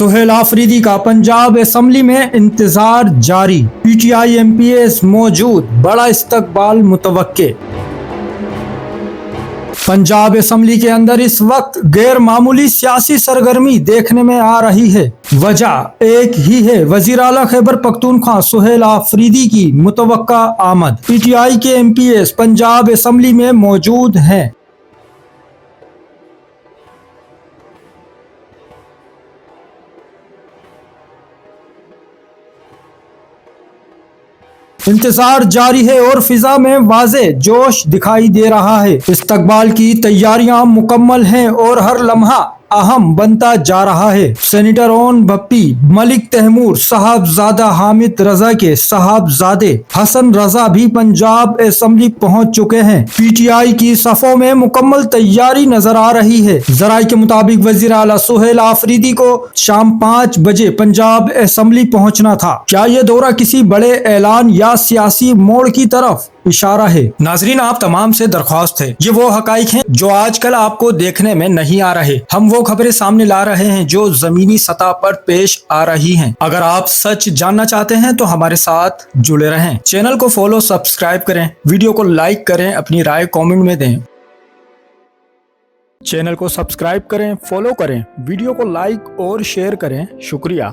सुहेल आफरीदी का पंजाब असम्बली में इंतजार जारी। पीटीआई एमपीएस मौजूद, बड़ा इस्तकबाल मुतवक्के। पंजाब असम्बली के अंदर इस वक्त गैर मामूली सियासी सरगर्मी देखने में आ रही है। वजह एक ही है, वजीर आला खैबर पख्तूनख्वा सुहेल आफरीदी की मुतवक्का आमद। पीटीआई के एमपीएस पंजाब असम्बली में मौजूद हैं। इंतजार जारी है और फिजा में वाज़े जोश दिखाई दे रहा है। इस्तकबाल की तैयारियां मुकम्मल हैं और हर लम्हा अहम बनता जा रहा है। सेनेटर ओन भप्पी मलिक तैमूर साहबजादा हामिद रजा के साहबजादे हसन रजा भी पंजाब असम्बली पहुंच चुके हैं। पीटीआई की सफों में मुकम्मल तैयारी नजर आ रही है। जराये के मुताबिक वजीर आला सुहेल आफरीदी को शाम 5 बजे पंजाब असम्बली पहुंचना था। क्या ये दौरा किसी बड़े ऐलान या सियासी मोड़ की तरफ इशारा है? नाजरीन, आप तमाम से दरख्वास्त है, ये वो हकाइक हैं जो आजकल आपको देखने में नहीं आ रहे। हम वो खबरें सामने ला रहे हैं जो जमीनी सतह पर पेश आ रही हैं। अगर आप सच जानना चाहते हैं तो हमारे साथ जुड़े रहें। चैनल को फॉलो सब्सक्राइब करें, वीडियो को लाइक करें, अपनी राय कमेंट में दें। चैनल को सब्सक्राइब करें, फॉलो करें, वीडियो को लाइक और शेयर करें। शुक्रिया।